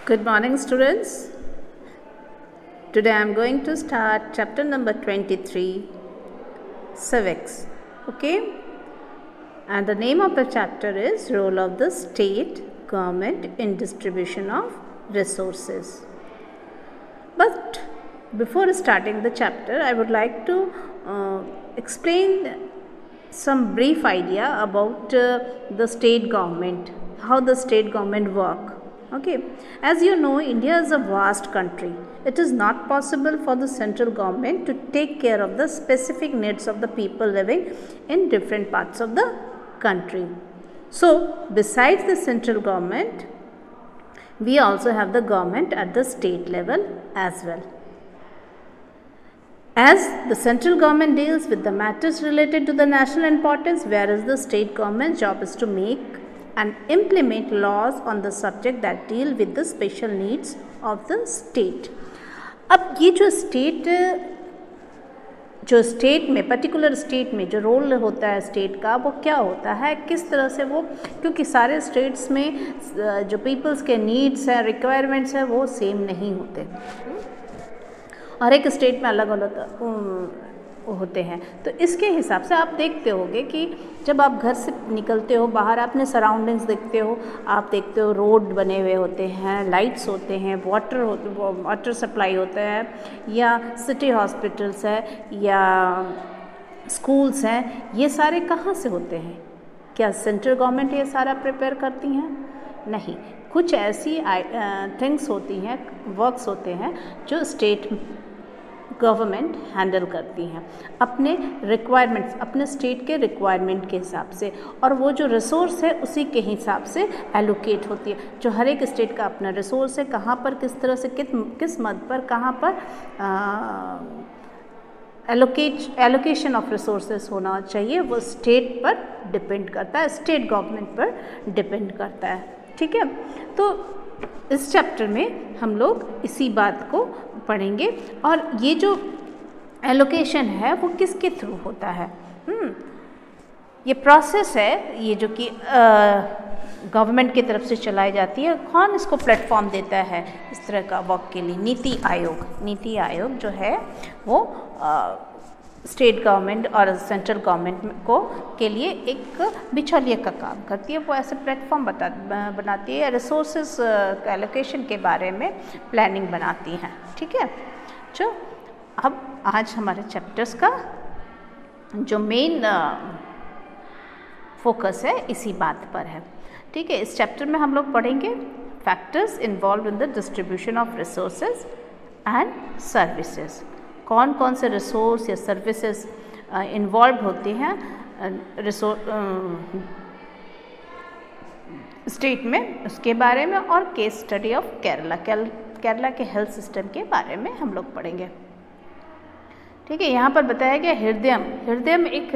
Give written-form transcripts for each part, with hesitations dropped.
Good morning, students. Today I am going to start chapter number 23, Civics. Okay? And the name of the chapter is Role of the State Government in Distribution of Resources. But before starting the chapter, I would like to explain some brief idea about the state government, how the state government work. Okay, as you know, India is a vast country. It is not possible for the central government to take care of the specific needs of the people living in different parts of the country. So, besides the central government, we also have the government at the state level as well. As the central government deals with the matters related to the national importance, whereas the state government's job is to make and implement laws on the subject that deal with the special needs of the state. अब ये जो state में particular state में जो role होता है state का, वो क्या होता है, किस तरह से वो, क्योंकि सारे स्टेट्स में जो पीपल्स के नीड्स हैं, रिक्वायरमेंट्स हैं, वो सेम नहीं होते और एक स्टेट में अलग अलग होते हैं। तो इसके हिसाब से आप देखते होंगे कि जब आप घर से निकलते हो बाहर, अपने देखते हो, आप देखते हो रोड बने हुए होते हैं, लाइट्स होते हैं, वाटर सप्लाई होता है, या सिटी हॉस्पिटल्स है, या स्कूल्स हैं, ये सारे कहाँ से होते हैं? क्या सेंट्रल गवर्नमेंट ये सारा प्रिपेयर करती हैं? नहीं, कुछ ऐसी थिंग्स होती हैं, वर्क्स होते हैं जो स्टेट गवर्नमेंट हैंडल करती हैं अपने रिक्वायरमेंट्स, अपने स्टेट के रिक्वायरमेंट के हिसाब से, और वो जो रिसोर्स है उसी के हिसाब से एलोकेट होती है। जो हर एक स्टेट का अपना रिसोर्स है, कहाँ पर किस तरह से किस मद पर कहाँ पर एलोकेशन ऑफ रिसोर्सेस होना चाहिए, वो स्टेट पर डिपेंड करता है, स्टेट गवर्नमेंट पर डिपेंड करता है। ठीक है, तो इस चैप्टर में हम लोग इसी बात को पढ़ेंगे और ये जो एलोकेशन है वो किसके थ्रू होता है। ये प्रोसेस है, ये जो कि गवर्नमेंट की तरफ से चलाई जाती है। कौन इसको प्लेटफॉर्म देता है इस तरह का वर्क के लिए? नीति आयोग जो है वो स्टेट गवर्नमेंट और सेंट्रल गवर्नमेंट को के लिए एक बिचौलिए का काम करती है। वो ऐसे प्लेटफॉर्म बनाती है, रिसोर्सेज एलोकेशन के बारे में प्लानिंग बनाती हैं। ठीक है, जो अब आज हमारे चैप्टर्स का जो मेन फोकस है इसी बात पर है। ठीक है, इस चैप्टर में हम लोग पढ़ेंगे factors involve in the distribution of resources and services. कौन कौन से रिसोर्स या सर्विसेज इन्वॉल्व होती हैं स्टेट में, उसके बारे में, और केस स्टडी ऑफ केरला के हेल्थ सिस्टम के बारे में हम लोग पढ़ेंगे। ठीक है, यहाँ पर बताया गया हृदयम एक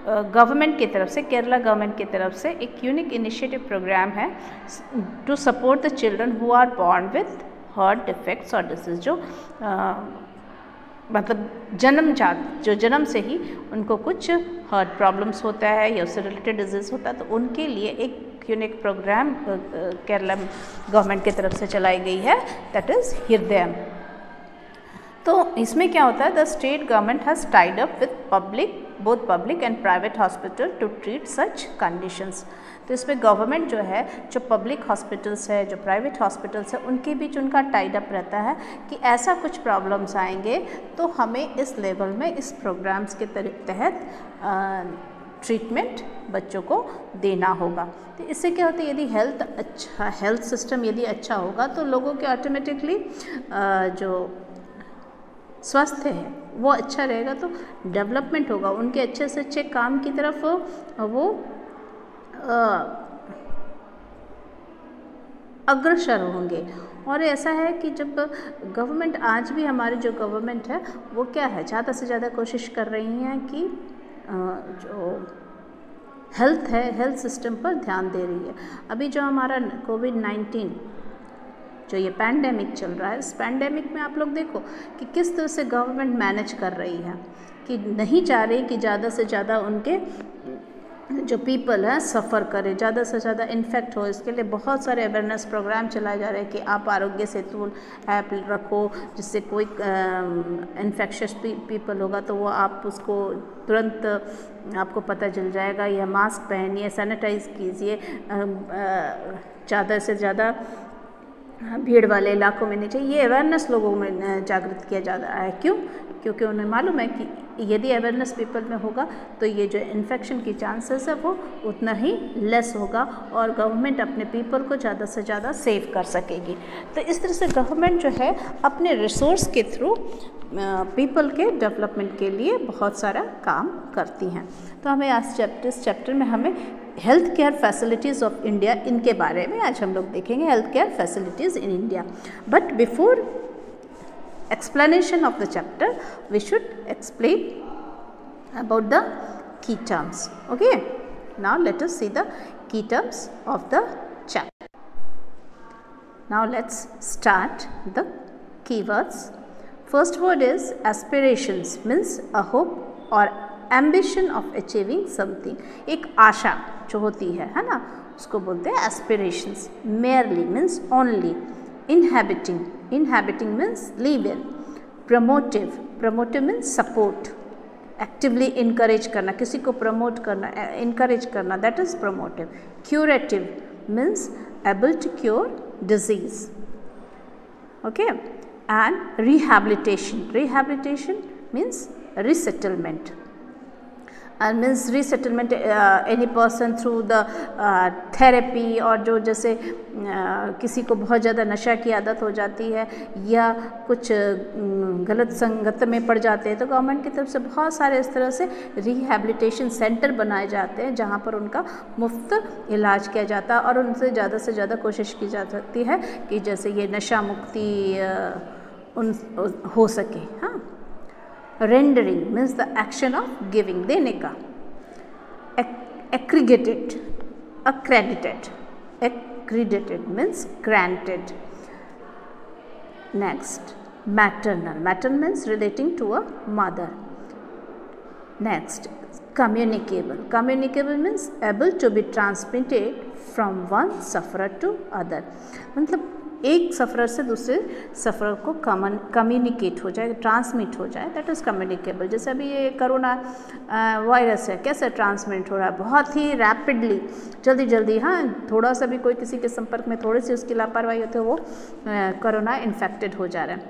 गवर्नमेंट की तरफ से, केरला गवर्नमेंट की तरफ से एक यूनिक इनिशिएटिव प्रोग्राम है to support the children who are born with heart defects और डिसीज, जो मतलब जन्म से ही उनको कुछ हार्ट प्रॉब्लम्स होता है या उससे रिलेटेड डिजीज़ होता है, तो उनके लिए एक यूनिक प्रोग्राम केरला गवर्नमेंट की तरफ से चलाई गई है, दैट इज़ हृदयम। तो इसमें क्या होता है, the state government has tied up with both public and private hospital to treat such conditions. तो इसमें गवर्नमेंट जो है, जो पब्लिक हॉस्पिटल्स है, जो प्राइवेट हॉस्पिटल्स है, उनके बीच उनका टाइड अप रहता है कि ऐसा कुछ प्रॉब्लम्स आएंगे तो हमें इस लेवल में इस प्रोग्राम्स के तहत ट्रीटमेंट बच्चों को देना होगा। तो इससे क्या होता है, यदि हेल्थ सिस्टम यदि अच्छा होगा तो लोगों के ऑटोमेटिकली जो स्वास्थ्य है वो अच्छा रहेगा, तो डेवलपमेंट होगा, उनके अच्छे से अच्छे काम की तरफ वो अग्रसर होंगे। और ऐसा है कि जब गवर्नमेंट, आज भी हमारी जो गवर्नमेंट है वो क्या है, ज़्यादा से ज़्यादा कोशिश कर रही हैं कि जो हेल्थ है, हेल्थ सिस्टम पर ध्यान दे रही है। अभी जो हमारा कोविड-19 जो ये पैंडेमिक चल रहा है, इस पैंडेमिक में आप लोग देखो कि किस तरह से गवर्नमेंट मैनेज कर रही है, कि नहीं चाह रही कि ज़्यादा से ज़्यादा उनके जो पीपल हैं सफ़र करें, ज़्यादा से ज़्यादा इन्फेक्ट हो, इसके लिए बहुत सारे अवेयरनेस प्रोग्राम चलाए जा रहे हैं कि आप आरोग्य सेतु ऐप रखो, जिससे कोई इन्फेक्शस पीपल होगा तो वो आप उसको तुरंत आपको पता चल जाएगा, या मास्क पहनिए, सैनिटाइज़ कीजिए, ज़्यादा से ज़्यादा भीड़ वाले इलाकों में नहीं चाहिए। ये अवेयरनेस लोगों में जागृत किया जा रहा है। क्यों? क्योंकि उन्हें मालूम है कि यदि अवेयरनेस पीपल में होगा तो ये जो इन्फेक्शन की चांसेस है वो उतना ही लेस होगा और गवर्नमेंट अपने पीपल को ज़्यादा से ज़्यादा सेव कर सकेगी। तो इस तरह से गवर्नमेंट जो है अपने रिसोर्स के थ्रू पीपल के डेवलपमेंट के लिए बहुत सारा काम करती हैं। तो हमें आज इस चैप्टर में हमें health care facilities of India, इनके बारे में आज हम लोग देखेंगे, health care facilities in India. But before explanation of the chapter we should explain about the key terms. Okay, now let us see the key terms of the chapter. Now let's start the keywords. First word is aspirations, means a hope or ambition of achieving something. एक आशा जो होती है ना, उसको बोलते हैं aspirations. Merely means only. Inhabiting means live in. Promotive means support. Actively encourage करना, किसी को promote करना, encourage करना, that is promotive. Curative means able to cure disease. Okay, and rehabilitation means resettlement. And means resettlement any person through the therapy, और जो जैसे किसी को बहुत ज़्यादा नशा की आदत हो जाती है या कुछ गलत संगत में पड़ जाते हैं, तो गवर्नमेंट की तरफ से बहुत सारे इस तरह से रिहैबिलिटेशन सेंटर बनाए जाते हैं जहाँ पर उनका मुफ्त इलाज किया जाता है और उनसे ज़्यादा से ज़्यादा कोशिश की जा सकती है कि जैसे ये नशा मुक्ति हो सके। हाँ, rendering means the action of giving, देने का। accredited means granted. Next, maternal means relating to a mother. Next, communicable means able to be transmitted from one sufferer to other. मतलब एक सफ़रर से दूसरे सफ़रर को कम्युनिकेट हो जाए, ट्रांसमिट हो जाए, दैट इज़ कम्युनिकेबल। जैसे अभी ये कोरोना वायरस है, कैसे ट्रांसमिट हो रहा है? बहुत ही रैपिडली, जल्दी। हाँ, थोड़ा सा भी कोई किसी के संपर्क में थोड़ी सी उसकी लापरवाही होती है, वो कोरोना इन्फेक्टेड हो जा रहा है।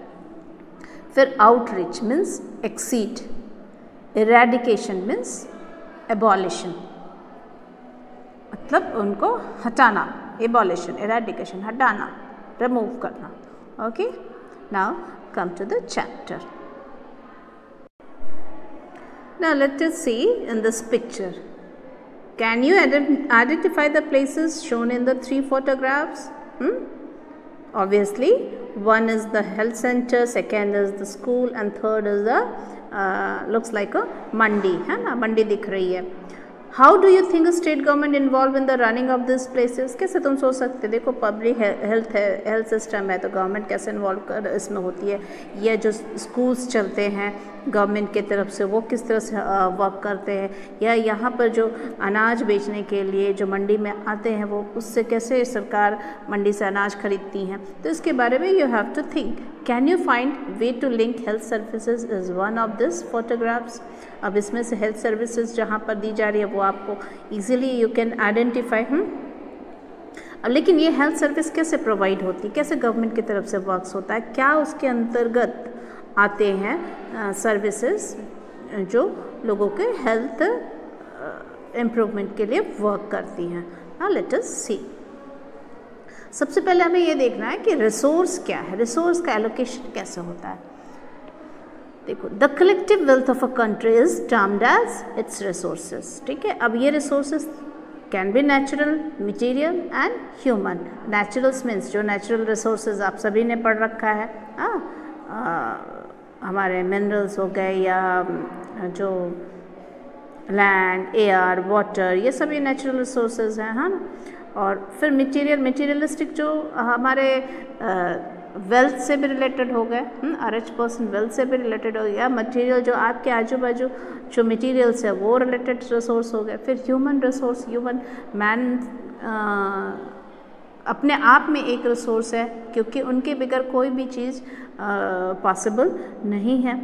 फिर outreach means exceed, eradication means abolition, मतलब उनको हटाना, एबॉलिशन, इरेडिकेशन, हटाना, remove करना। Okay, now come to the chapter. Now let us see in this picture. Can you identify the places shown in the 3 photographs? Obviously, one is the health center, second is the school, and third is the looks like a mandi, है ना, मंडी दिख रही है। How do you think state government involve in the running of this places? कैसे तुम सोच सकते, देखो पब्लिक हेल्थ सिस्टम है तो गवर्नमेंट कैसे इन्वॉल्व कर इसमें होती है, या जो स्कूल्स चलते हैं गवर्नमेंट की तरफ से वो किस तरह से वर्क करते हैं, या यहाँ पर जो अनाज बेचने के लिए जो मंडी में आते हैं वो उससे कैसे सरकार मंडी से अनाज खरीदती हैं, तो इसके बारे में you have to think. Can you find way to link health services is one of this photographs. अब इसमें से हेल्थ सर्विसेज जहाँ पर दी जा रही है वो आपको ईजिली यू कैन आइडेंटिफाई। अब लेकिन ये हेल्थ सर्विस कैसे प्रोवाइड होती है, कैसे गवर्नमेंट की तरफ से वर्क्स होता है, क्या उसके अंतर्गत आते हैं सर्विसेज जो लोगों के हेल्थ इम्प्रूवमेंट के लिए वर्क करती हैं। नाउ लेट अस सी। सबसे पहले हमें ये देखना है कि रिसोर्स क्या है, रिसोर्स का एलोकेशन कैसे होता है। देखो, the collective wealth of a country is termed as its resources. ठीक है, अब ये resources can be natural, material and human. Naturals means जो नेचुरल रिसोर्सेज आप सभी ने पढ़ रखा है, हमारे मिनरल्स हो गए या जो लैंड, एयर, वाटर, ये सभी नेचुरल रिसोर्सेज हैं, हाँ ना। और फिर मटेरियलिस्टिक जो हमारे वेल्थ से भी रिलेटेड हो गए, रिच पर्सन वेल्थ से भी रिलेटेड हो गया, मटेरियल जो आपके आजू बाजू जो मटेरियल्स है वो रिलेटेड रिसोर्स हो गए। फिर ह्यूमन रिसोर्स, ह्यूमन मैन अपने आप में एक रिसोर्स है, क्योंकि उनके बगैर कोई भी चीज़ पॉसिबल नहीं है।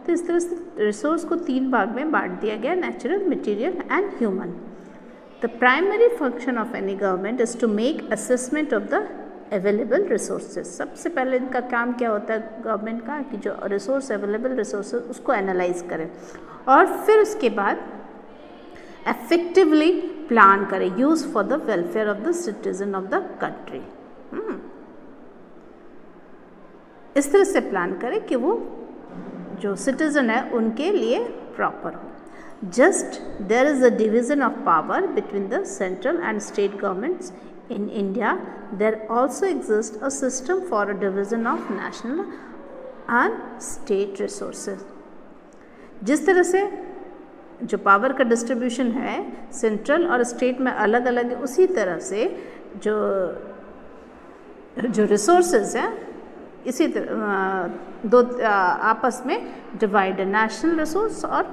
तो इस तरह से रिसोर्स को 3 भाग में बांट दिया गया, natural, material and human. The primary function of any government is to make assessment of the available resources. सबसे पहले इनका काम क्या होता है गवर्नमेंट का, कि जो रिसोर्स अवेलेबल रिसोर्सेज उसको एनालाइज करें और फिर उसके बाद इफेक्टिवली प्लान करें, use for the welfare of the citizen of the country. इस तरह से प्लान करें कि वो जो सिटीजन है उनके लिए प्रॉपर हो। Just there is a division of power between the central and state governments in India, there also exists a system for a division of national and state resources। जिस तरह से जो पावर का distribution है central और state में अलग अलग है, उसी तरह से जो रिसोर्सेज हैं इसी तरह दो आपस में डिवाइड है, नेशनल रिसोर्स और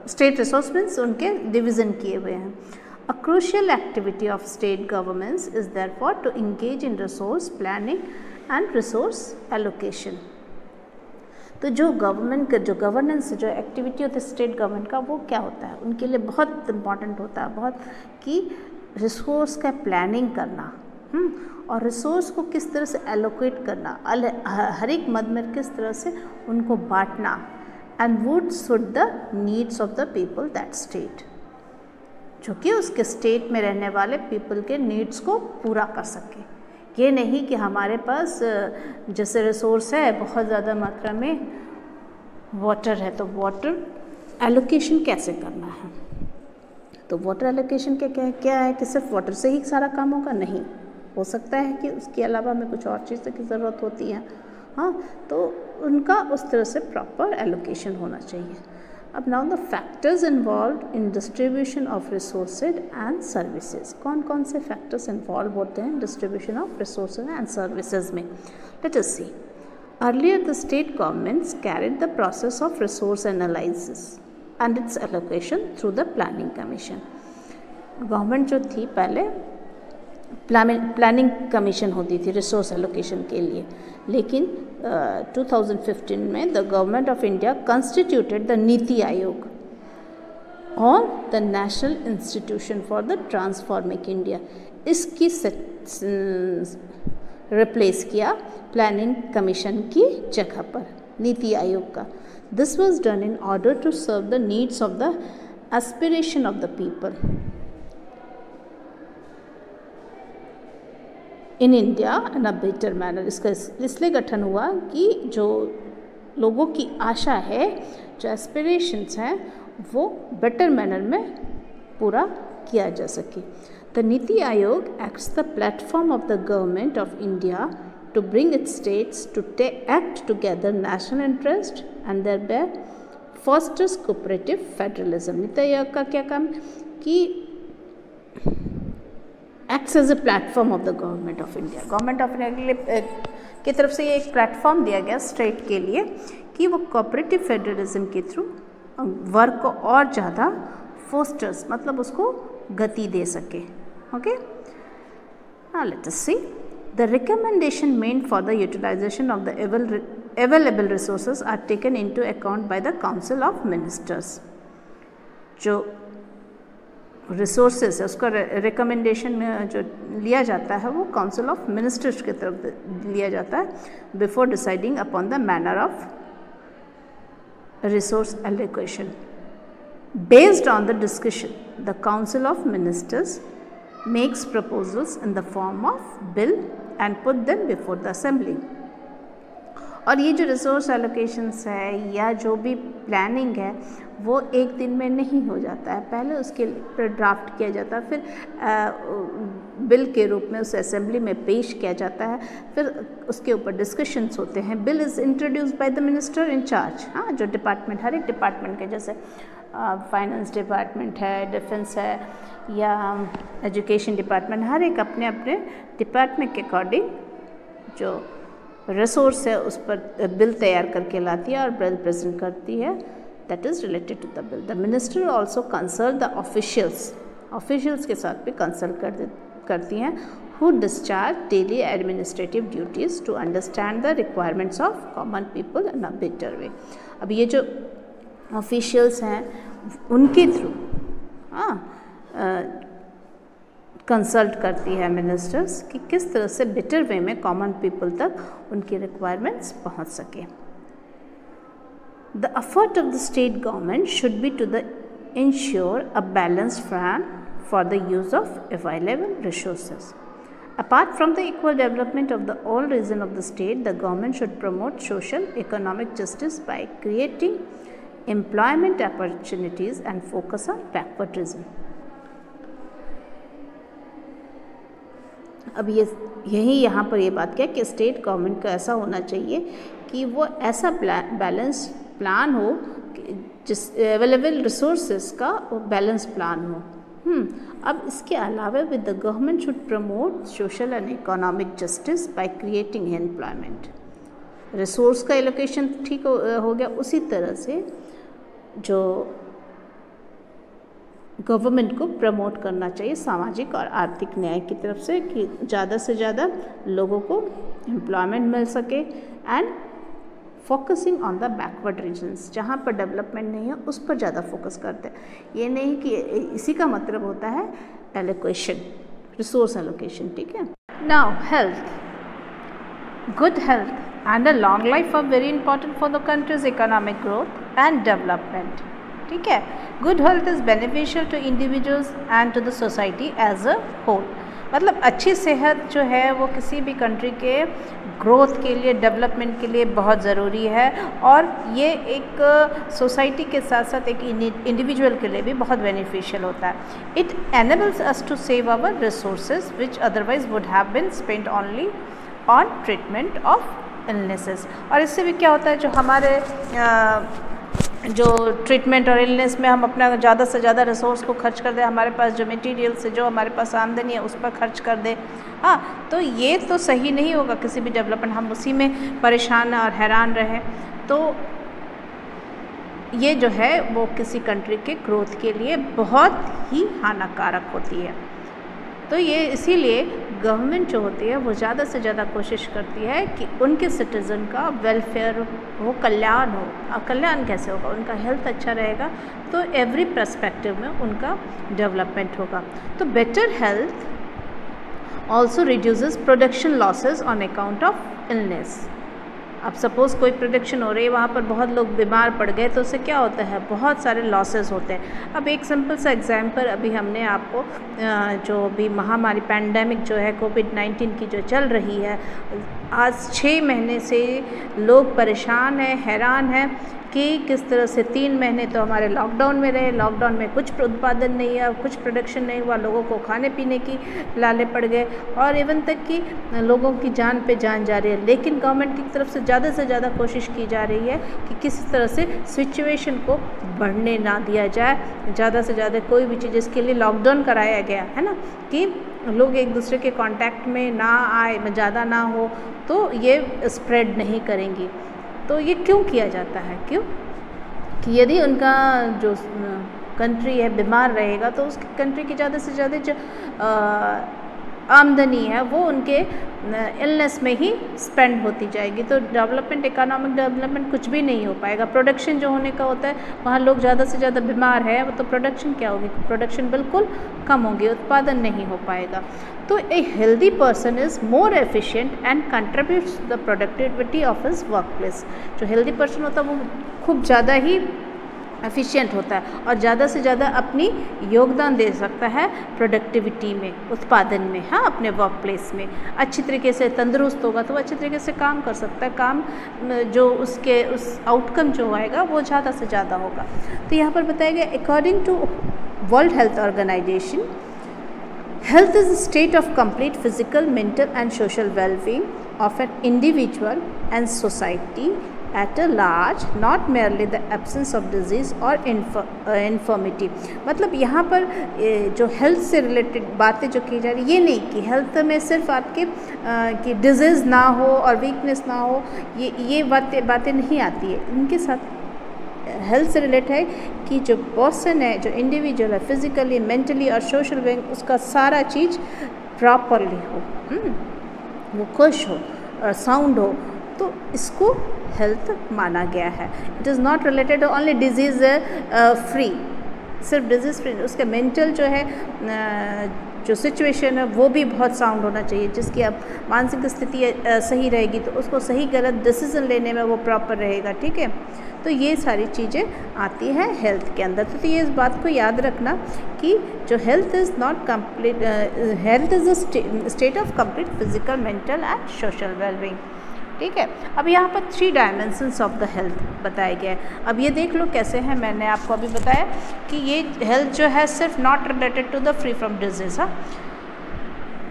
स्टेट रिसोर्स मीन्स उनके डिवीज़न किए हुए हैं। A crucial activity of state governments is therefore to engage in resource planning and resource allocation। तो जो गवर्नमेंट का जो गवर्नेंस जो एक्टिविटी होती है स्टेट गवर्नमेंट का, वो क्या होता है उनके लिए बहुत इम्पॉर्टेंट होता है, बहुत कि रिसोर्स का प्लानिंग करना और रिसोर्स को किस तरह से एलोकेट करना, हर एक मद में किस तरह से उनको बांटना, and would suit the needs of the people that state, जो कि उसके स्टेट में रहने वाले पीपल के नीड्स को पूरा कर सके। ये नहीं कि हमारे पास जैसे रिसोर्स है बहुत ज़्यादा मात्रा में वाटर है, तो वाटर एलोकेशन कैसे करना है, तो वाटर एलोकेशन क्या है कि सिर्फ वाटर से ही सारा काम होगा, नहीं हो सकता है कि उसके अलावा हमें कुछ और चीज़ की ज़रूरत होती है। हाँ, तो उनका उस तरह से प्रॉपर एलोकेशन होना चाहिए। अब now the factors involve in distribution of resources and services. कौन कौन से फैक्टर्स इन्वॉल्व होते हैं distribution of resources and services में? Let us see. Earlier the state governments carried the process of resource analysis and its allocation through the planning commission. Government जो थी पहले planning commission होती थी रिसोर्स एलोकेशन के लिए, लेकिन 2015 में the government of India constituted the नीति आयोग और the national institution for the transforming India. इसकी रिप्लेस किया प्लानिंग कमीशन की जगह पर नीति आयोग का। This was done in order to serve the needs of the aspiration of the people in India in a better manner. इसका इसलिए गठन हुआ कि जो लोगों की आशा है, जो एस्पिरेशंस हैं, वो बेटर मैनर में पूरा किया जा सके। द नीति Aayog acts the platform of the government of India to bring its states to act together national interest and thereby fosters cooperative federalism. NITI Aayog का क्या काम कि acts as a platform of the government of India. Government of India की तरफ से ये एक platform दिया गया स्टेट के लिए कि वो कोऑपरेटिव फेडरलिज्म के थ्रू वर्क को और ज़्यादा फोस्टर्स मतलब उसको गति दे सके। Okay, now let us see the recommendation made for the utilisation of the available resources are taken into account by the council of ministers. जो रिसोर्सेज है उसका रिकमेंडेशन में जो लिया जाता है वो काउंसिल ऑफ मिनिस्टर्स की तरफ लिया जाता है before deciding upon the manner of resource allocation. Based on the discussion the council of ministers makes proposals in the form of bill and put them before the assembly. और ये जो resource allocations है या जो भी planning है वो एक दिन में नहीं हो जाता है, पहले उसके ड्राफ्ट किया जाता है, फिर बिल के रूप में उसे असेंबली में पेश किया जाता है, फिर उसके ऊपर डिस्कशंस होते हैं। Bill is introduced by the minister in charge. हाँ, जो डिपार्टमेंट हर एक डिपार्टमेंट के जैसे फाइनेंस डिपार्टमेंट है, डिफेंस है या एजुकेशन डिपार्टमेंट, हर एक अपने अपने डिपार्टमेंट के अकॉर्डिंग जो रिसोर्स है उस पर बिल तैयार करके लाती है और बिल प्रेजेंट करती है, that is related to the bill. The minister also consult the officials के साथ भी कंसल्ट करती हैं who discharge daily administrative duties to understand the requirements of common people in a better way। अब ये जो ऑफिशियल्स हैं उनके थ्रू कंसल्ट करती है मिनिस्टर्स कि किस तरह से बेटर वे में कॉमन पीपल तक उनकी रिक्वायरमेंट्स पहुंच सके। The effort of the state government should be to the ensure a balanced plan for the use of available resources. Apart from the equal development of the all region of the state, the government should promote social economic justice by creating employment opportunities and focus on backward region. अब यही यहाँ पर ये बात क्या कि state government का ऐसा होना चाहिए कि वो ऐसा बैलेंस प्लान हो जिस अवेलेबल रिसोर्सेज का वो बैलेंस प्लान हो। अब इसके अलावा with the government should promote social and economic justice by creating employment. Resource का एलोकेशन ठीक हो गया, उसी तरह से जो गवर्नमेंट को प्रमोट करना चाहिए सामाजिक और आर्थिक न्याय की तरफ से कि ज़्यादा से ज़्यादा लोगों को एम्प्लॉयमेंट मिल सके and focusing on the backward regions, जहाँ पर डेवलपमेंट नहीं है उस पर ज़्यादा फोकस करते हैं। ये नहीं कि इसी का मतलब होता है एलोकेशन, रिसोर्स एलोकेशन, ठीक है। Now health, good health and a long life are very important for the country's economic growth and development, ठीक है। Good health is beneficial to individuals and to the society as a whole. मतलब अच्छी सेहत जो है वो किसी भी कंट्री के ग्रोथ के लिए, डेवलपमेंट के लिए बहुत ज़रूरी है और ये एक सोसाइटी के साथ साथ एक इंडिविजुअल के लिए भी बहुत बेनिफिशियल होता है। It enables us to save our resources which otherwise would have been spent only on treatment of illnesses. और इससे भी क्या होता है, जो हमारे जो ट्रीटमेंट और इलनेस में हम अपना ज़्यादा से ज़्यादा रिसोर्स को खर्च कर दें, हमारे पास जो मटेरियल से जो हमारे पास आमदनी है उस पर खर्च कर दें, तो ये तो सही नहीं होगा किसी भी डेवलपमेंट, हम उसी में परेशान और हैरान रहें तो ये जो है वो किसी कंट्री के ग्रोथ के लिए बहुत ही हानिकारक होती है। तो ये इसीलिए गवर्नमेंट जो होती है वो ज़्यादा से ज़्यादा कोशिश करती है कि उनके सिटीज़न का वेलफेयर हो, कल्याण हो। कल्याण कैसे होगा, उनका हेल्थ अच्छा रहेगा तो एवरी पर्सपेक्टिव में उनका डेवलपमेंट होगा। तो better health also reduces production losses on account of illness. अब सपोज़ कोई प्रोडक्शन हो रही है, वहाँ पर बहुत लोग बीमार पड़ गए तो उससे क्या होता है, बहुत सारे लॉसेस होते हैं। अब एक सिंपल सा एग्जांपल अभी हमने आपको जो अभी महामारी पैंडेमिक जो है कोविड-19 की जो चल रही है, आज 6 महीने से लोग परेशान हैं, हैरान हैं कि किस तरह से 3 महीने तो हमारे लॉकडाउन में रहे, लॉकडाउन में कुछ उत्पादन नहीं हुआ, कुछ प्रोडक्शन नहीं हुआ, लोगों को खाने पीने की लाले पड़ गए और इवन तक कि लोगों की जान पे जान जा रही है। लेकिन गवर्नमेंट की तरफ से ज़्यादा कोशिश की जा रही है कि किसी तरह से सिचुएशन को बढ़ने ना दिया जाए, ज़्यादा से ज़्यादा कोई भी चीज़, इसके लिए लॉकडाउन कराया गया है ना, कि लोग एक दूसरे के कांटेक्ट में ना आए, ज़्यादा ना हो तो ये स्प्रेड नहीं करेंगी। तो ये क्यों किया जाता है, क्यों कि यदि उनका जो कंट्री है बीमार रहेगा तो उस कंट्री की ज़्यादा से ज़्यादा जो आमदनी है वो उनके इलनेस में ही स्पेंड होती जाएगी। तो डेवलपमेंट, इकोनॉमिक डेवलपमेंट कुछ भी नहीं हो पाएगा। प्रोडक्शन जो होने का होता है, वहाँ लोग ज़्यादा से ज़्यादा बीमार है तो प्रोडक्शन क्या होगी, प्रोडक्शन बिल्कुल कम होगी, उत्पादन नहीं हो पाएगा। तो a healthy person is more efficient and contributes the productivity of his work place. जो हेल्दी पर्सन होता है वो खूब ज़्यादा ही एफिशिएंट होता है और ज़्यादा से ज़्यादा अपनी योगदान दे सकता है प्रोडक्टिविटी में, उत्पादन में, हाँ, अपने वर्क प्लेस में। अच्छी तरीके से तंदुरुस्त होगा तो वो अच्छी तरीके से काम कर सकता है, काम जो उसके उस आउटकम जो आएगा वो ज़्यादा से ज़्यादा होगा। तो यहाँ पर बताया गया according to World Health Organization, health is a state of complete physical, mental and social well-being of an individual and society at a large, not merely the absence of disease और इन्फर्मिटी। मतलब यहाँ पर जो health से related बातें जो की जा रही, ये नहीं कि हेल्थ में सिर्फ आपके कि डिजीज़ ना हो और वीकनेस ना हो, ये बातें नहीं आती है। इनके साथ हेल्थ से रिलेटेड है कि जो पर्सन है, जो इंडिविजुअल है, फिजिकली, मेंटली और सोशल बीइंग, उसका सारा चीज़ प्रॉपरली हो, वो खुश हो और साउंड हो, तो इसको हेल्थ माना गया है। It is not related only disease free, सिर्फ डिजीज़ फ्री, उसके मेंटल जो है जो सिचुएशन है वो भी बहुत साउंड होना चाहिए, जिसकी अब मानसिक स्थिति सही रहेगी तो उसको सही गलत डिसीजन लेने में वो प्रॉपर रहेगा। ठीक है, तो ये सारी चीज़ें आती हैं हेल्थ के अंदर। तो ये इस बात को याद रखना कि जो health is not complete, health is a state of complete physical, mental and social wellbeing. ठीक है, अब यहाँ पर 3 डायमेंशंस ऑफ द हेल्थ बताए गए। अब ये देख लो कैसे हैं। मैंने आपको अभी बताया कि ये हेल्थ जो है सिर्फ not related to the free from disease. हाँ,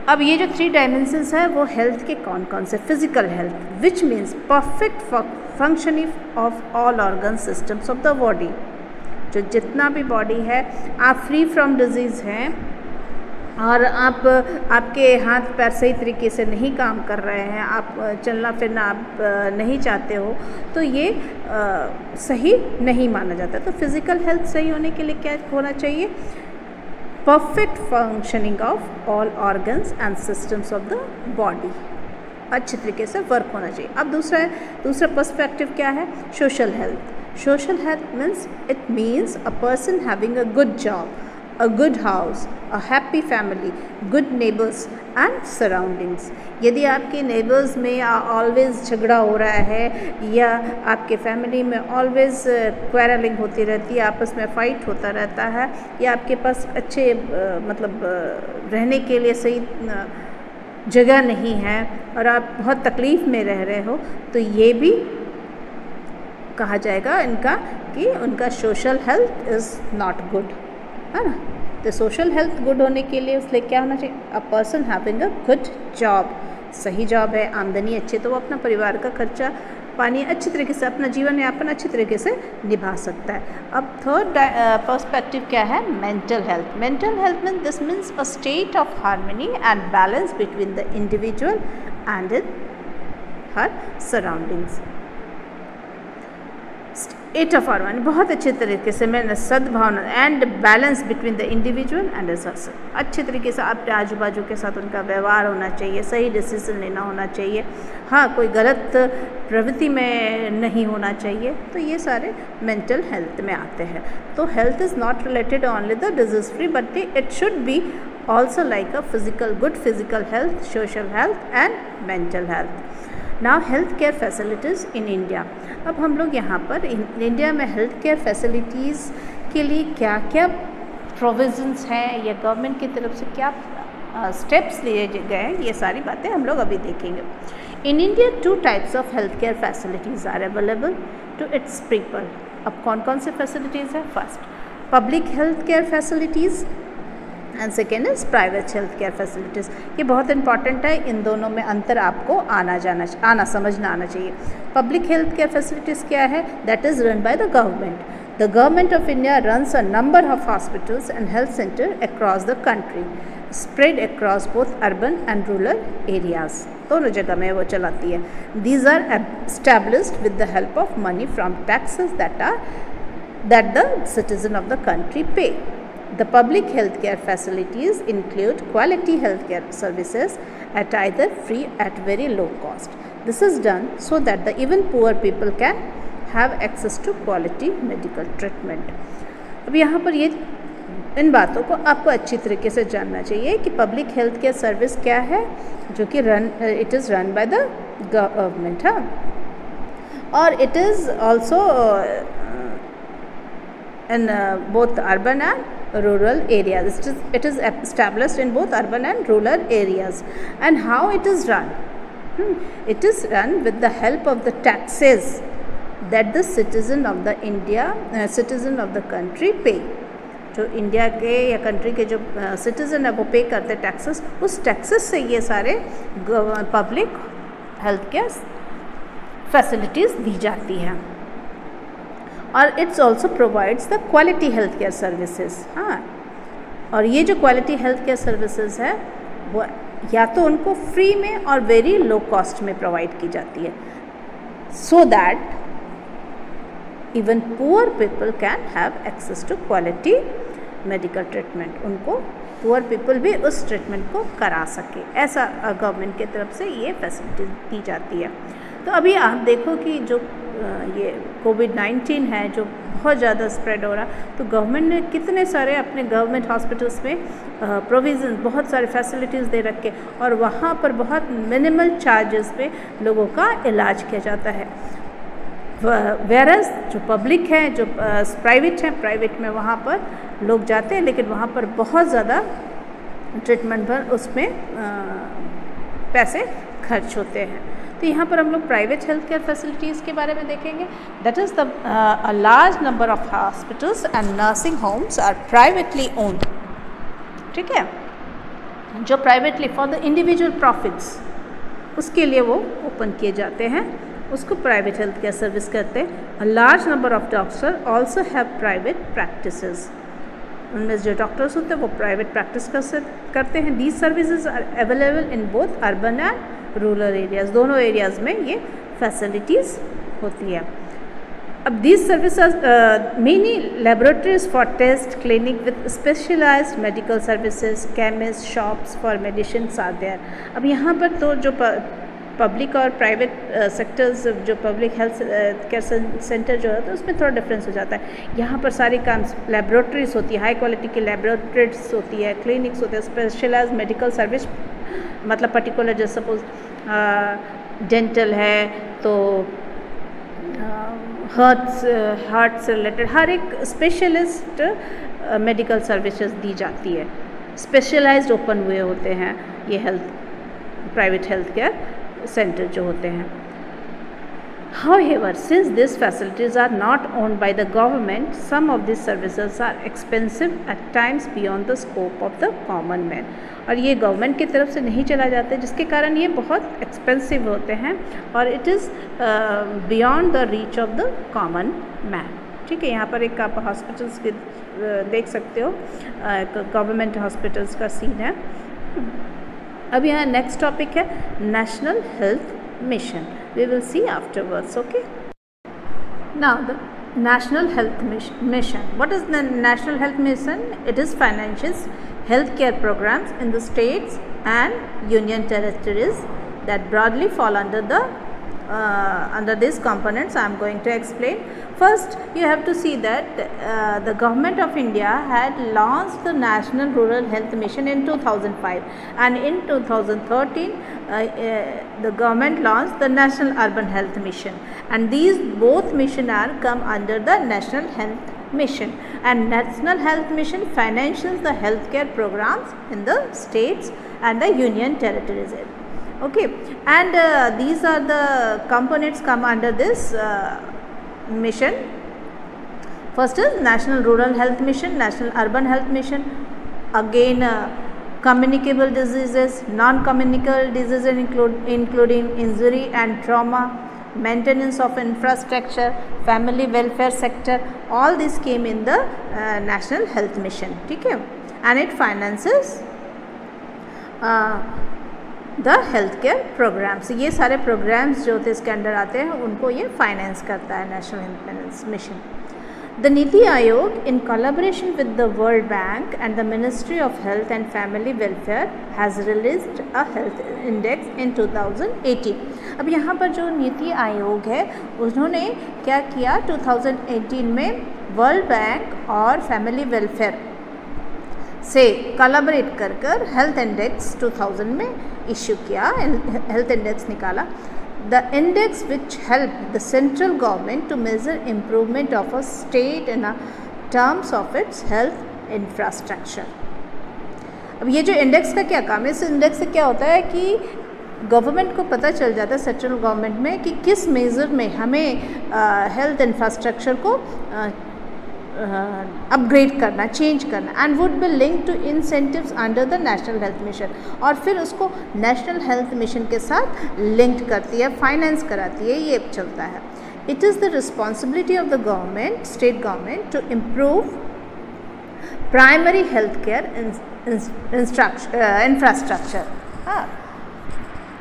अब ये जो 3 डायमेंशंस हैं वो हेल्थ के कौन कौन से? Physical health, which means perfect functioning of all organ systems of the body. जो जितना भी बॉडी है, आप फ्री फ्रॉम डिजीज़ हैं और आपके हाथ पैर सही तरीके से नहीं काम कर रहे हैं, आप चलना फिरना आप नहीं चाहते हो, तो ये सही नहीं माना जाता। तो फिज़िकल हेल्थ सही होने के लिए क्या होना चाहिए? Perfect functioning of all organs and systems of the body, अच्छे तरीके से वर्क होना चाहिए। अब दूसरा पर्सपेक्टिव क्या है? Social health. Social health means a person having a good job, a good house, a happy family, good neighbors and surroundings। यदि आपके नेबर्स में ऑलवेज झगड़ा हो रहा है या आपके फैमिली में ऑलवेज क्वेरलिंग होती रहती है, आपस में फाइट होता रहता है, या आपके पास अच्छे मतलब रहने के लिए सही जगह नहीं है और आप बहुत तकलीफ़ में रह रहे हो, तो ये भी कहा जाएगा इनका कि उनका social health is not good, है ना। तो सोशल हेल्थ गुड होने के लिए उसलिए क्या होना चाहिए? A person having a good job, सही जॉब है, आमदनी अच्छी, तो वो अपना परिवार का खर्चा पानी अच्छी तरीके से, अपना जीवन यापन अच्छी तरीके से निभा सकता है। अब थर्ड पर्सपेक्टिव क्या है? Mental health. Mental health means this means a state of harmony and balance between the individual and in her surroundings. State of harmony, बहुत अच्छे तरीके से मैंने सद्भावना and balance between the individual and अच्छे तरीके से अपने आजू बाजू के साथ उनका व्यवहार होना चाहिए, सही डिसीजन लेना होना चाहिए, हाँ कोई गलत प्रवृत्ति में नहीं होना चाहिए। तो ये सारे मेंटल हेल्थ में आते हैं। तो health is not related only the disease free, but it should be also like a physical, good physical health, social health and mental health. Now health care facilities in India. अब हम लोग यहाँ पर India में health care facilities के लिए क्या क्या प्रोविजंस हैं या गवर्नमेंट की तरफ से क्या स्टेप्स लिए गए हैं, ये सारी बातें हम लोग अभी देखेंगे। In India 2 types of health care facilities are available to its people. अब कौन कौन से फैसिलिटीज़ हैं? First, public health care facilities and second is private health care facilities. ये बहुत इंपॉर्टेंट है, इन दोनों में अंतर आपको समझना आना चाहिए। पब्लिक हेल्थ केयर फैसिलिटीज़ क्या है? That is run by the government. The government of India runs a number of hospitals and health center across the country, spread across both urban and rural areas. दोनों जगह में वो चलाती है। These are established with the help of money from taxes that the citizen of the country pay. The public healthcare facilities include quality healthcare services at either free at very low cost. This is done so that the even poor people can have access to quality medical treatment. अब यहाँ पर ये इन बातों को आपको अच्छी तरीके से जानना चाहिए कि पब्लिक हेल्थ केयर सर्विस क्या है, जो कि it is run by the government, हाँ, और it is also in both urban and rural areas. It is established in both urban and rural areas. And how it is run? It is run with the help of the taxes that the citizen of the citizen of the country pay. जो India के या country के जो citizen है वो पे करते taxes, उस टैक्सेस से ये सारे पब्लिक हेल्थ केयर फैसिलिटीज़ दी जाती हैं। और it's also provides the quality health care services. हाँ, और ये जो क्वालिटी हेल्थ केयर सर्विसेज है वो या तो उनको फ्री में और वेरी लो कॉस्ट में प्रोवाइड की जाती है, so that even poor people can have access to quality medical treatment. उनको पुअर पीपल भी उस ट्रीटमेंट को करा सके, ऐसा गवर्नमेंट की तरफ से ये फैसिलिटी दी जाती है। तो अभी आप देखो कि जो ये कोविड-19 है जो बहुत ज़्यादा स्प्रेड हो रहा, तो गवर्नमेंट ने कितने सारे अपने गवर्नमेंट हॉस्पिटल्स में प्रोविज़न, बहुत सारे फैसिलिटीज़ दे रखे और वहाँ पर बहुत मिनिमल चार्जेस पे लोगों का इलाज किया जाता है। वेरस जो पब्लिक है, जो प्राइवेट है, प्राइवेट में वहाँ पर लोग जाते हैं लेकिन वहाँ पर बहुत ज़्यादा ट्रीटमेंट पर उसमें पैसे खर्च होते हैं। तो यहाँ पर हम लोग प्राइवेट हेल्थ केयर फैसिलिटीज़ के बारे में देखेंगे। That is the a large number of hospitals and nursing homes are privately owned. ठीक है, जो privately for the individual profits उसके लिए वो ओपन किए जाते हैं, उसको प्राइवेट हेल्थ केयर सर्विस कहते हैं। अ large number of doctor also have private practices. उनमें जो डॉक्टर्स होते हैं वो प्राइवेट प्रैक्टिस करते हैं। These services are available in both urban and rural areas. दोनों एरियाज़ में ये फैसिलिटीज़ होती है। अब these services many laboratories for test, clinic with specialised medical services, chemist, shops for medicine are there. अब यहाँ पर तो जो पब्लिक और प्राइवेट सेक्टर्स, जो पब्लिक हेल्थ केयर सेंटर जो है तो उसमें थोड़ा डिफरेंस हो जाता है। यहाँ पर सारी काम लेबोरेटरीज होती है, हाई क्वालिटी की लेबोरेटरीज होती है, क्लिनिक्स होते हैं, स्पेशलाइज्ड मेडिकल सर्विस, मतलब पर्टिकुलर जैसे सपोज डेंटल है तो हार्ट से रिलेटेड हर एक स्पेशलिस्ट मेडिकल सर्विसेज दी जाती है। स्पेशलाइज्ड ओपन हुए होते हैं ये प्राइवेट हेल्थ केयर सेंटर जो होते हैं। However, since these facilities are not owned by the government, some of these services are expensive at times beyond the scope of the common man. और ये government की तरफ से नहीं चला जाते, जिसके कारण ये बहुत एक्सपेंसिव होते हैं और it is beyond the reach of the common man. ठीक है, यहाँ पर एक आप हॉस्पिटल्स के देख सकते हो, गवर्नमेंट हॉस्पिटल्स का सीन है। अब यहाँ नेक्स्ट टॉपिक है national health mission. We will see afterwards. Okay. Now the National Health Mission. What is the National Health Mission? It is finances healthcare programs in the states and union territories that broadly fall under these components I am going to explain. First, you have to see that the government of India had launched the National Rural Health Mission in 2005, and in 2013 the government launched the National Urban Health Mission, and these both mission are come under the National Health Mission, and National Health Mission finances the healthcare programs in the states and the union territories. Okay, and these are the components come under this mission. First is National Rural Health Mission, National Urban Health Mission, again communicable diseases, non-communicable diseases including injury and trauma, maintenance of infrastructure, family welfare sector, all this came in the National Health Mission. ठीक है, and it finances the health care programmes. ये सारे programmes जो होते हैं इसके under आते हैं उनको ये फाइनेंस करता है नेशनल हेल्थ मिशन। द नीति Aayog in collaboration with the world bank and the ministry of health and family welfare has released a health index in 2018। अब यहाँ पर जो नीति आयोग है उन्होंने क्या किया, 2018 में वर्ल्ड बैंक और फैमिली वेलफेयर से कोलैबोरेट कर हेल्थ इंडेक्स 2000 में इश्यू किया, हेल्थ इंडेक्स निकाला। The index which help the central government to measure improvement of a state in terms of its health infrastructure. अब ये जो इंडेक्स का क्या काम है, इस इंडेक्स से क्या होता है कि गवर्नमेंट को पता चल जाता है, सेंट्रल गवर्नमेंट में, कि किस मेजर में हमें हेल्थ इंफ्रास्ट्रक्चर को अपग्रेड करना, चेंज करना, and would be link to incentives under the national health Mission, और फिर उसको नेशनल हेल्थ मिशन के साथ लिंक करती है, फाइनेंस कराती है, ये चलता है. It is the responsibility of the government, state government, to improve primary health care infrastructure. हाँ,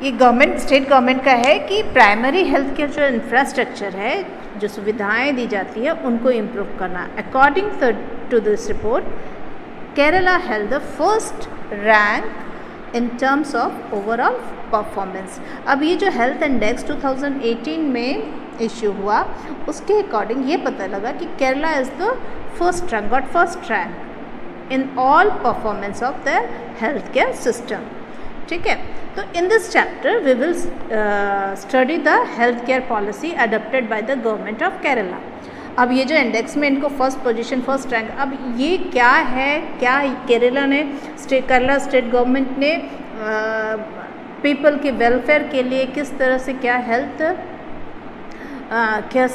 ये गवर्नमेंट, स्टेट गवर्नमेंट का है कि प्राइमरी हेल्थ केयर जो इंफ्रास्ट्रक्चर है, जो सुविधाएं दी जाती है, उनको इम्प्रूव करना. According to this report, Kerala held the first rank in terms of overall performance. अब ये जो हेल्थ इंडेक्स 2018 में इश्यू हुआ, उसके अकॉर्डिंग ये पता लगा कि Kerala is the first rank, got first rank in all performance of the health care system. ठीक है, तो in this chapter we will study the health care policy adopted by the government of Kerala. अब ये जो इंडेक्स में इनको first position, first rank, अब ये क्या है, क्या केरला ने, केरला स्टेट गवर्नमेंट ने पीपल के वेलफेयर के लिए किस तरह से क्या हेल्थ क्या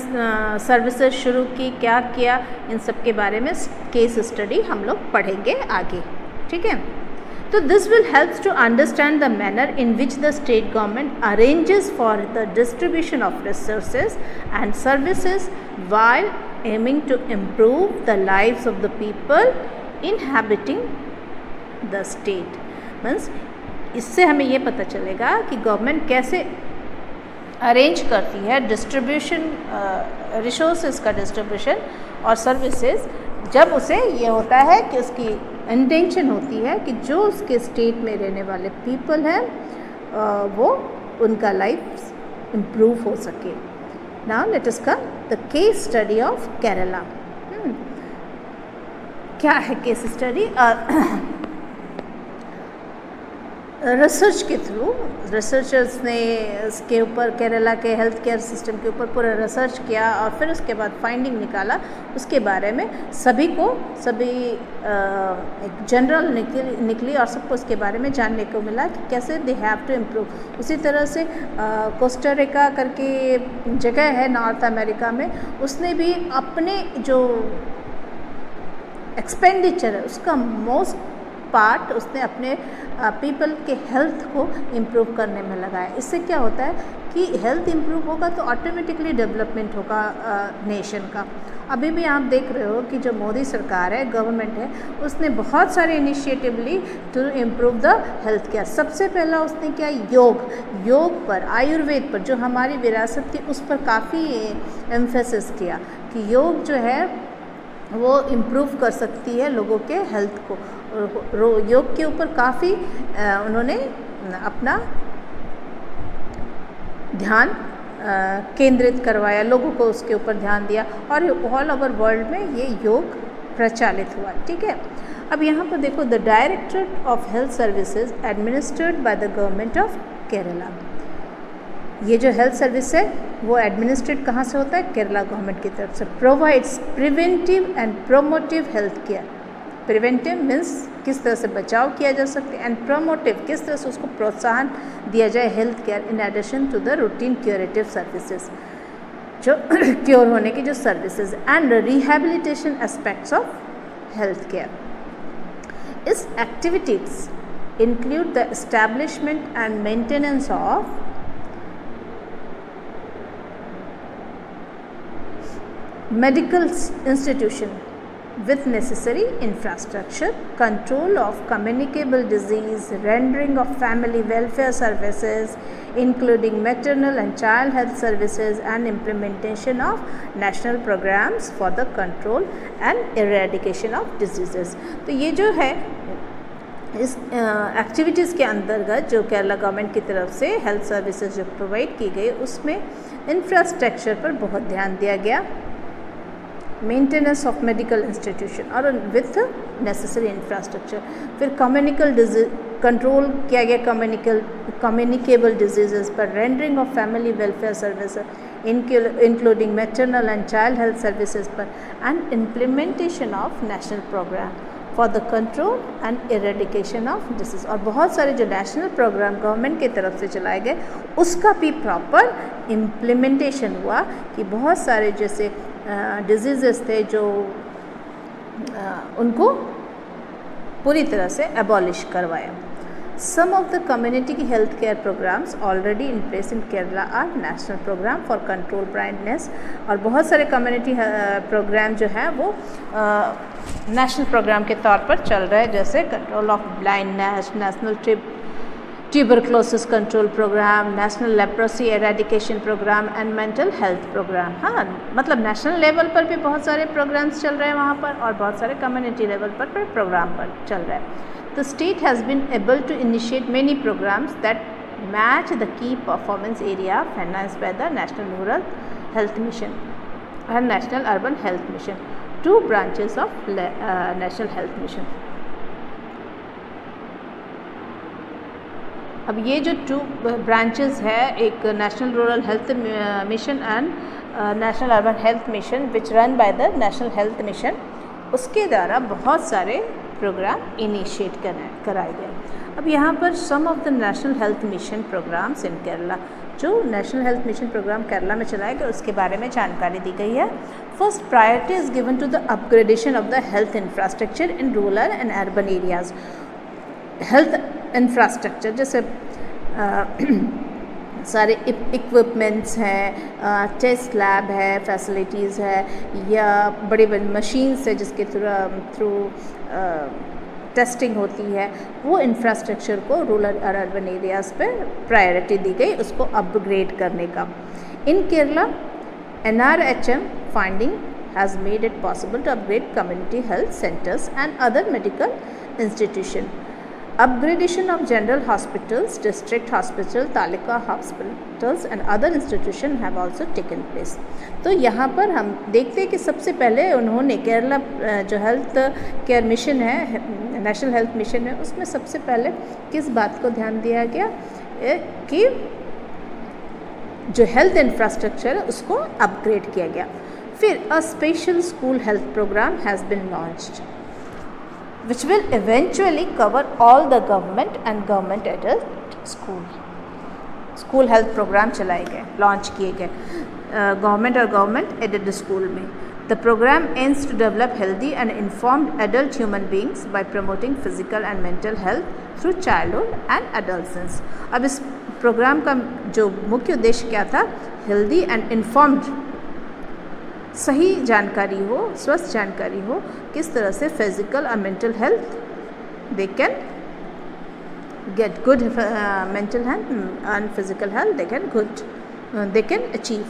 सर्विसेज शुरू की, क्या किया, इन सब के बारे में केस स्टडी हम लोग पढ़ेंगे आगे. ठीक है, तो this will help to understand the manner in which the state government arranges for the distribution of resources and services while aiming to improve the lives of the people inhabiting the state. Means इससे हमें ये पता चलेगा कि government कैसे arrange करती है distribution, resources का डिस्ट्रीब्यूशन और सर्विसेज, जब उसे ये होता है कि उसकी इंटेंशन होती है कि जो उसके स्टेट में रहने वाले पीपल हैं वो उनका लाइफ इम्प्रूव हो सके. Now let us come the case study of Kerala. क्या है केस स्टडी? रिसर्च के थ्रू रिसर्चर्स ने इसके ऊपर, केरला के हेल्थ केयर सिस्टम के ऊपर पूरा रिसर्च किया और फिर उसके बाद फाइंडिंग निकाला. उसके बारे में सभी एक जनरल निकली और सबको उसके बारे में जानने को मिला कि कैसे दे हैव टू इम्प्रूव. उसी तरह से कोस्टारिका करके जगह है नॉर्थ अमेरिका में, उसने भी अपने जो एक्सपेंडिचर है उसका मोस्ट पार्ट उसने अपने पीपल के हेल्थ को इम्प्रूव करने में लगाया. इससे क्या होता है कि हेल्थ इम्प्रूव होगा तो ऑटोमेटिकली डेवलपमेंट होगा नेशन का. अभी भी आप देख रहे हो कि जो मोदी सरकार है, गवर्नमेंट है, उसने बहुत सारे इनिशिएटिव ली to improve the health care. सबसे पहला उसने क्या, योग पर, आयुर्वेद पर, जो हमारी विरासत थी उस पर काफ़ी एम्फेसिस किया कि योग जो है वो इम्प्रूव कर सकती है लोगों के हेल्थ को. योग के ऊपर काफ़ी उन्होंने अपना ध्यान केंद्रित करवाया, लोगों को उसके ऊपर ध्यान दिया और ऑल ओवर वर्ल्ड में ये योग प्रचलित हुआ. ठीक है, अब यहाँ पर देखो, the directorate of health services administered by the government of Kerala. ये जो हेल्थ सर्विस है वो एडमिनिस्ट्रेट कहाँ से होता है? केरला गवर्नमेंट की तरफ से. Provides preventive and promotive health care. Preventive means किस तरह से बचाव किया जा सकता है, एंड प्रोमोटिव किस तरह से उसको प्रोत्साहन दिया जाए health care, in addition to the routine curative services, जो क्योर होने की जो services, and rehabilitation aspects of health care. इस activities include the establishment and maintenance of medical institution with necessary infrastructure, control of communicable disease, rendering of family welfare services including maternal and child health services, and implementation of national programs for the control and eradication of diseases. तो ये जो है इस activities के अंतर्गत जो Kerala government की तरफ से हेल्थ सर्विसेज जो प्रोवाइड की गई, उसमें इंफ्रास्ट्रक्चर पर बहुत ध्यान दिया गया. मेंटेनेंस ऑफ मेडिकल इंस्टीट्यूशन और विथ नेसेसरी इंफ्रास्ट्रक्चर. फिर कंट्रोल किया गया कम्युनिकेबल डिजीज़ पर, rendering of family welfare service including maternal and child health services पर, and implementation of national programme for the control and eradication of disease. और बहुत सारे जो नेशनल प्रोग्राम गवर्नमेंट की तरफ से चलाए गए उसका भी प्रॉपर इम्प्लीमेंटेशन हुआ कि बहुत सारे जैसे डिजीज़ थे जो उनको पूरी तरह से एबॉलिश करवाया। Some of the community health care programs already in place in Kerala are national program for control blindness, और बहुत सारे कम्युनिटी प्रोग्राम जो है वो नेशनल प्रोग्राम के तौर पर चल रहे हैं, जैसे control of blindness, national tuberculosis control programme, national leprosy eradication programme and mental health programme. हाँ, मतलब नेशनल लेवल पर भी बहुत सारे प्रोग्राम्स चल रहे हैं वहाँ पर, और बहुत सारे कम्युनिटी लेवल पर प्रोग्राम पर चल रहा है। The state has been able to initiate many programs that match the key performance area financed by the National Rural Health Mission and National Urban Health Mission, two branches of National Health Mission. अब ये जो two branches है, एक national rural health mission and national urban health mission which run by the national health mission, उसके द्वारा बहुत सारे programme initiate कराए गए। अब यहाँ पर some of the national health mission programmes in Kerala, जो national health mission programme Kerala में चलाए गए उसके बारे में जानकारी दी गई है। First, priority is given to the upgradation of the health infrastructure in rural and urban areas. Health infrastructure जैसे सारे इक्विपमेंट्स हैं, टेस्ट लैब है, फैसिलिटीज़ है, या बड़ी बड़ी मशीन्स है जिसके थ्रू टेस्टिंग होती है, वो इंफ्रास्ट्रक्चर को रूरल और अर्बन एरियाज़ पे प्रायोरिटी दी गई उसको अपग्रेड करने का। इन Kerala NRHM finding has made it possible to upgrade community health centers and other medical institutions. Upgradation of general hospitals, district hospital, taluka hospitals and other institutions have also taken place. तो यहाँ पर हम देखते हैं कि सबसे पहले उन्होंने केरला जो हेल्थ केयर मिशन है, नेशनल हेल्थ मिशन है, उसमें सबसे पहले किस बात को ध्यान दिया गया कि जो हेल्थ इंफ्रास्ट्रक्चर है उसको अपग्रेड किया गया। फिर a special school health programme has been launched which will eventually cover all the government and government aided school health programme चलाए गए, लॉन्च किए गए गवर्नमेंट और गवर्नमेंट एडेड स्कूल में। The programme aims to develop healthy and informed adult human beings by promoting physical and mental health through childhood and adolescence. अब इस programme का जो मुख्य उद्देश्य क्या था, हेल्दी एंड इन्फॉर्म्ड, सही जानकारी हो, स्वस्थ जानकारी हो, किस तरह से फिजिकल और mental health they can get good mental health and physical health they can achieve.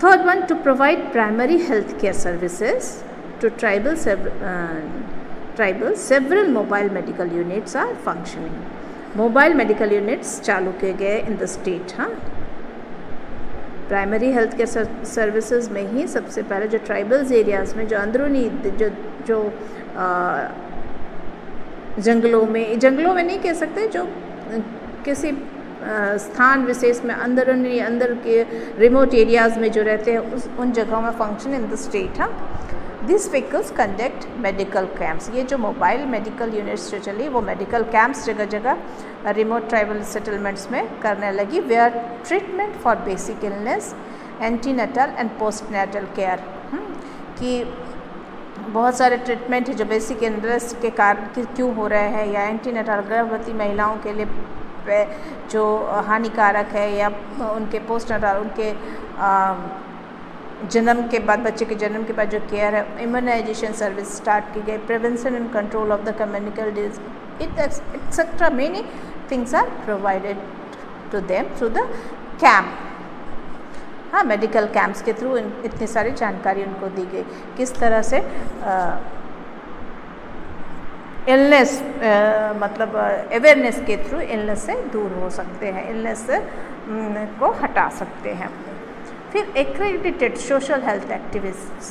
Third one, to provide primary health care services to tribal, several mobile medical units are functioning. Mobile medical units चालू किए गए in the state। हाँ, primary health care services में ही सबसे पहले जो tribals areas में, जो अंदरूनी जो जंगलों में नहीं कह सकते, जो किसी स्थान विशेष में अंदर के रिमोट एरियाज़ में जो रहते हैं उन जगहों में फंक्शन इन द स्टेट। हाँ, this vehicles conduct medical camps. ये जो मोबाइल मेडिकल यूनिट्स जो चली, वो मेडिकल कैंप्स जगह जगह रिमोट ट्राइबल सेटलमेंट्स में करने लगी, where treatment for basic illness, antenatal and postnatal care, कि बहुत सारे ट्रीटमेंट है जो बेसिक इलनेस के कारण क्यों हो रहे हैं, या एंटीनेटल गर्भवती महिलाओं के लिए जो हानिकारक है, या उनके पोस्टनेटल, उनके जन्म के बाद, बच्चे के जन्म के बाद जो केयर है, इम्यूनाइजेशन सर्विस स्टार्ट की गई, prevention and control of the communicable disease, etcetera many things are provided to them through the camp. हाँ, मेडिकल कैंप्स के थ्रू इतनी सारी जानकारी उनको दी गई, किस तरह से इलनेस मतलब अवेयरनेस के थ्रू इलनेस से दूर हो सकते हैं, इलनेस को हटा सकते हैं। फिर accredited social health activists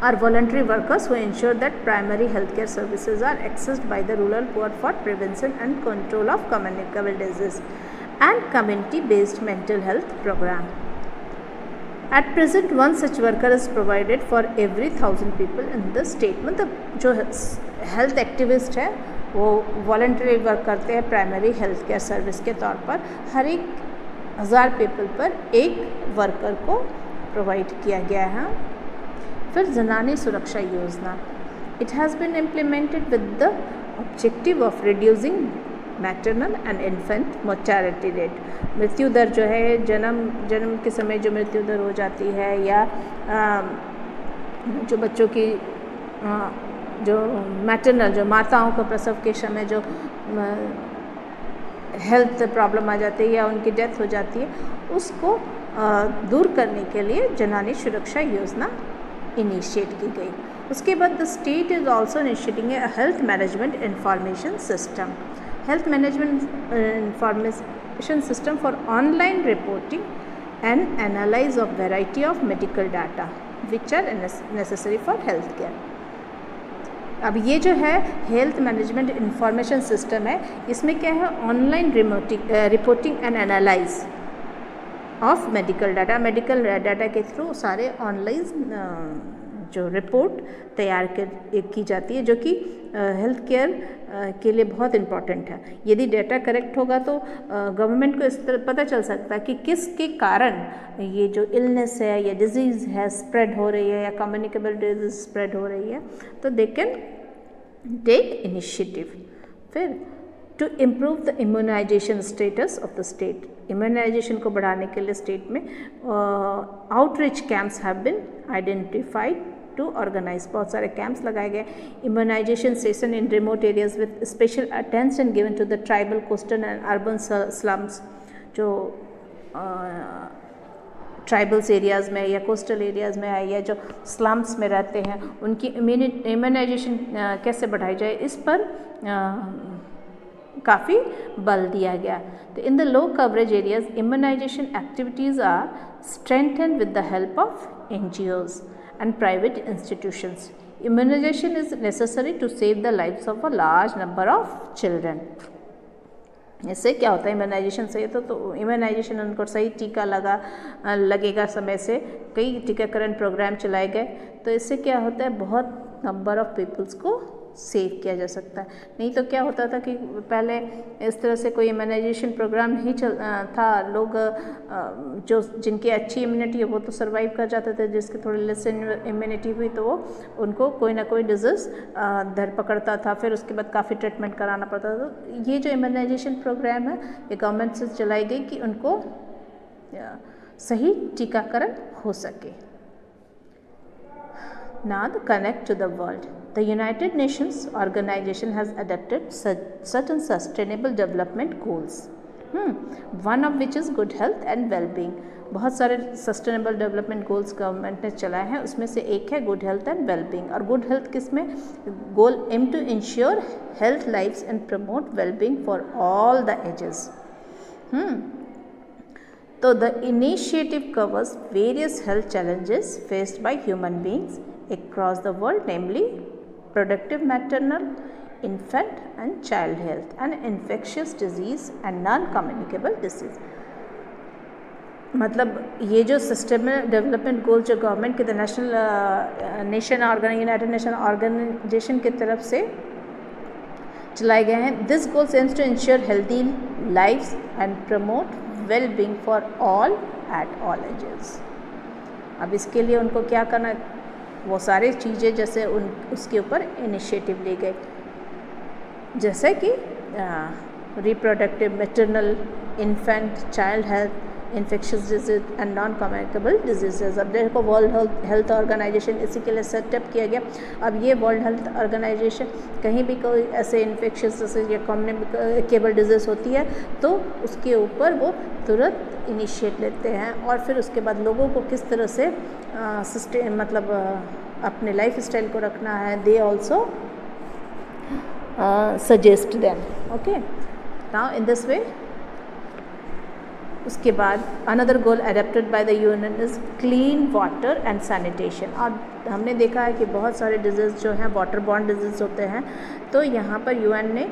are voluntary workers who ensure that primary healthcare services are accessed by the rural poor for prevention and control of communicable disease and community-based mental health program. At present, one such worker is provided for every 1000 people in the state. मतलब जो health activist है वो voluntary work करते हैं primary health care service के तौर पर, हर एक 1000 पीपल पर एक वर्कर को प्रोवाइड किया गया है। फिर Janani Suraksha Yojana, it has been implemented with the objective of reducing maternal and infant mortality rate. मृत्यु दर जो है, जन्म के समय जो मृत्यु दर हो जाती है, या जो बच्चों की जो मैटरनल, जो माताओं को प्रसव के समय जो हेल्थ प्रॉब्लम आ जाती है या उनकी डेथ हो जाती है, उसको दूर करने के लिए जनानी सुरक्षा योजना इनिशिएट की गई। उसके बाद the state is also initiating a health management information system, health management information system for online reporting and analyse of variety of medical data which are necessary for health care. अब ये जो है health management information system है, इसमें क्या है, online reporting and analyse of medical data के through सारे ऑनलाइन जो रिपोर्ट तैयार की जाती है, जो कि हेल्थ केयर के लिए बहुत इम्पॉर्टेंट है। यदि डाटा करेक्ट होगा तो गवर्नमेंट को इस तरह पता चल सकता है कि किसके कारण ये जो इलनेस है या डिजीज़ है स्प्रेड हो रही है, या कम्युनिकेबल डिजीज स्प्रेड हो रही है, तो दे कैन टेक इनिशिएटिव। फिर to improve the immunisation status of the state, immunisation को बढ़ाने के लिए स्टेट में outreach camps have been identified to organise, बहुत सारे कैंप्स लगाए गए। Immunisation session in remote areas with special attention given to the tribal, coastal and urban slums, जो ट्राइबल्स एरियाज़ में या कोस्टल एरियाज़ में या जो स्लम्स में रहते हैं, उनकी इम्यूनाइजेशन कैसे बढ़ाई जाए, इस पर काफ़ी बल दिया गया। तो in the low coverage areas immunisation activities are strengthened with the help of NGOs and private institutions. Immunization is necessary to save the lives of a large number of children. इससे क्या होता है, इम्यूनाइजेशन से तो immunisation उनको सही टीका लगेगा समय से, कई टीकाकरण प्रोग्राम चलाए गए, तो इससे क्या होता है, बहुत नंबर ऑफ पीपल्स को सेव किया जा सकता है। नहीं तो क्या होता था कि पहले इस तरह से कोई इम्यूनाइजेशन प्रोग्राम नहीं था, लोग जो जिनकी अच्छी इम्यूनिटी है वो तो सर्वाइव कर जाते थे, जिसकी थोड़ी लेस इम्यूनिटी हुई तो वो उनको कोई ना कोई डिजीज़ धर पकड़ता था, फिर उसके बाद काफ़ी ट्रीटमेंट कराना पड़ता था। तो ये जो इम्यूनाइजेशन प्रोग्राम है ये गवर्नमेंट से चलाई गई कि उनको सही टीकाकरण हो सके। Now the connect to the world. The United Nations organization has adopted certain sustainable development goals, one of which is good health and well-being. बहुत सारे सस्टेनेबल डेवलपमेंट गोल्स गवर्नमेंट ने चलाए हैं, उसमें से एक है गुड हेल्थ एंड वेलबींग। और गुड हेल्थ किसमें, goal aim to ensure health lives and promote wellbeing for all the ages. तो the initiative covers various health challenges faced by human beings across the world, namely productive maternal, infant and child health, and infectious disease and non-communicable disease। मतलब ये जो sustainable development goal जो government के United nation organisation की तरफ से चलाए गए हैं, this goals aims to ensure healthy lifes and promote well being for all at all ages. अब इसके लिए उनको क्या करना, वो सारी चीज़ें जैसे उसके ऊपर इनिशिएटिव ली गई, जैसे कि reproductive, maternal, infant, child health, infectious disease and non communicable diseases. अब देखो वर्ल्ड हेल्थ ऑर्गेनाइजेशन इसी के लिए सेटअप किया गया। अब ये वर्ल्ड हेल्थ ऑर्गेनाइजेशन कहीं भी कोई ऐसे इन्फेक्शियस डिजीज या कम्युनिकेबल डिजीज होती है तो उसके ऊपर वो तुरंत इनिशिएट लेते हैं, और फिर उसके बाद लोगों को किस तरह से मतलब अपने लाइफ स्टाइल को रखना है, they also suggest them. Okay, now in this way उसके बाद another goal adapted by the UN is clean water and sanitation. और हमने देखा है कि बहुत सारे डिजीज़ जो हैं वाटर बॉर्न डिजीज़ होते हैं, तो यहाँ पर यूएन ने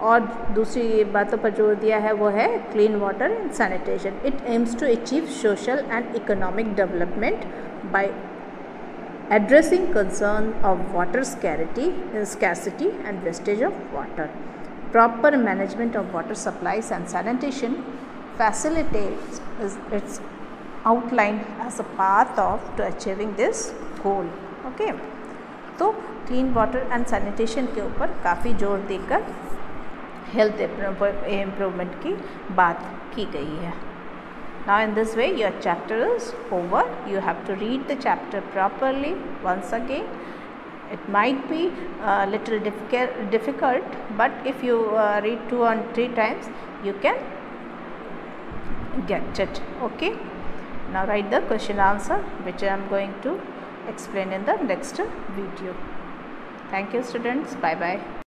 और दूसरी बातों पर जोर दिया है, वो है clean water and sanitation. It aims to achieve social and economic development by addressing concern of water scarcity and wastage of water. Proper management of water supplies and sanitation facilitates, it's outlined as a path to achieving this goal. Okay, तो clean water and sanitation के ऊपर काफ़ी जोर देकर health improvement की बात की गई है। Now in this way your chapter is over. You have to read the chapter properly once again. It might be a little difficult, but if you read 2 or 3 times, you can get it. Okay. Now write the question answer, which I am going to explain in the next video. Thank you students. Bye bye.